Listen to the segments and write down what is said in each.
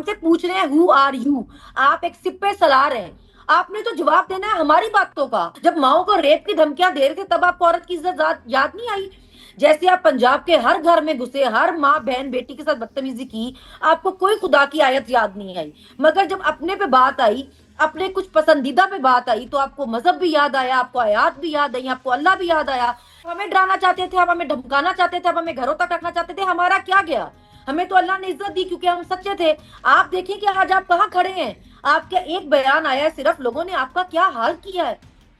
से पूछ रहे हैं हु आर यू, आप एक सिपे सलार हैं। आपने तो जवाब देना है हमारी बातों का। जब माओ को रेप की धमकियां दे रहे थे तब आपको औरत की इज्जत याद नहीं आई? जैसे आप पंजाब के हर घर में घुसे, हर माँ बहन बेटी के साथ बदतमीजी की, आपको कोई खुदा की आयत याद नहीं आई। मगर जब अपने पे बात आई, अपने कुछ पसंदीदा पे बात आई, तो आपको मजहब भी याद आया, आपको आयात भी याद आई, आपको अल्लाह भी याद आया। हमें डराना चाहते थे, आप हमें धमकाना चाहते थे, आप हमें घरों तक रखना चाहते थे, हमारा क्या गया? हमें तो अल्लाह ने इज्जत दी क्योंकि हम सच्चे थे। आप देखिए कि आज आप कहाँ खड़े हैं। आपका एक बयान आया है, सिर्फ लोगों ने आपका क्या हाल किया है।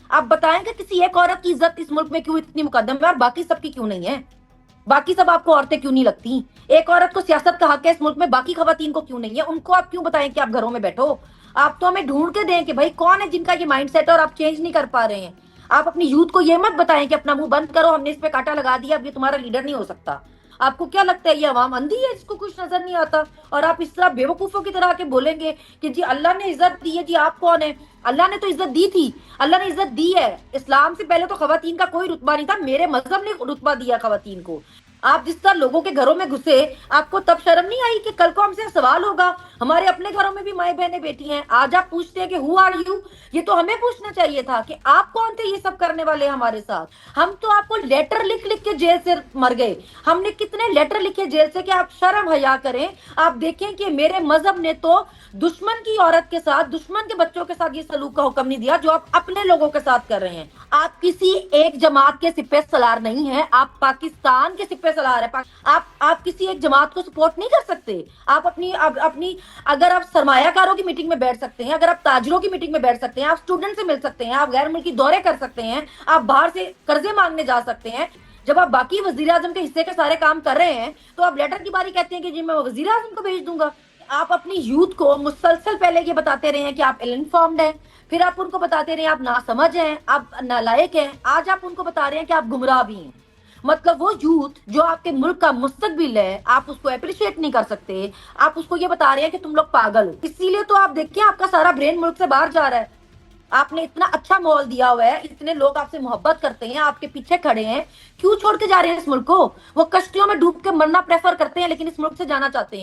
आप बताएंगे किसी एक औरत की इज्जत इस मुल्क में क्यों इतनी मुकद्दम है और बाकी सबकी क्यों नहीं है? बाकी सब आपको औरतें क्यों नहीं लगती? एक औरत को सियासत का हक है इस मुल्क में, बाकी खवातीन को क्यों नहीं है? उनको आप क्यों बताएं कि आप घरों में बैठो? आप तो हमें ढूंढ के दें कि भाई कौन है जिनका ये माइंड सेट है और आप चेंज नहीं कर पा रहे हैं। आप अपनी यूथ को ये मत बताएं कि अपना मुंह बंद करो, हमने इस पे कांटा लगा दिया, अब ये तुम्हारा लीडर नहीं हो सकता। आपको क्या लगता है ये अवाम अंधी है जिसको कुछ नजर नहीं आता? और आप इस तरह बेवकूफों की तरह के बोलेंगे कि जी अल्लाह ने इज्जत दी है, जी आप कौन है? अल्लाह ने तो इज्जत दी थी, अल्लाह ने इज्जत दी है। इस्लाम से पहले तो खवातीन का कोई रुतबा नहीं था, मेरे मजहब ने रुतबा दिया खवातीन को। आप जिस तरह लोगों के घरों में घुसे, आपको तब शर्म नहीं आई कि कल को हमसे सवाल होगा? हमारे अपने घरों में भी माए बहनें बैठी हैं, आज आप पूछते हैं कि हु आर यू। ये तो हमें पूछना चाहिए था कि आप कौन थे ये सब करने वाले हमारे साथ। हम तो आपको लेटर लिख लिख के जेल से मर गए। हमने कितने लेटर लिखे जेल से कि आप शर्म हया करें। आप देखें कि मेरे मजहब ने तो दुश्मन की औरत के साथ, दुश्मन के बच्चों के साथ ये सलूक का हुक्म नहीं दिया जो आप अपने लोगों के साथ कर रहे हैं। आप किसी एक जमात के सिपह सलार नहीं है, आप पाकिस्तान के सिपह सलार है। आप किसी एक जमात को सपोर्ट नहीं कर सकते। आप अपनी अगर आप सरमायाकारों की मीटिंग में बैठ सकते हैं, अगर आप ताजरों की मीटिंग में बैठ सकते हैं, आप स्टूडेंट से मिल सकते हैं, आप गैर मुल्की दौरे कर सकते हैं, आप बाहर से कर्जे मांगने जा सकते हैं, जब आप बाकी वजीर आजम के हिस्से के सारे काम कर रहे हैं, तो आप लेटर की बारी कहते हैं कि जी मैं वजीर आजम को भेज दूंगा। आप अपनी यूथ को मुसलसल पहले ये बताते रहे हैं कि आप इल इन्फॉर्म्ड हैं, फिर आप उनको बताते रहे हैं आप नासमझ हैं, आप नालायक हैं, आज आप उनको बता रहे हैं कि आप गुमराह भी हैं। मतलब वो यूथ जो आपके मुल्क का मुस्तकबिल है, आप उसको अप्रिशिएट नहीं कर सकते। आप उसको ये बता रहे हैं कि तुम लोग पागल हो। इसीलिए तो आप देखिए आपका सारा ब्रेन मुल्क से बाहर जा रहा है। आपने इतना अच्छा माहौल दिया हुआ है, इतने लोग आपसे मोहब्बत करते हैं, आपके पीछे खड़े हैं, क्यों छोड़ के जा रहे हैं इस मुल्क को? वो कश्तियों में डूब के मरना प्रेफर करते हैं लेकिन इस मुल्क से जाना चाहते हैं।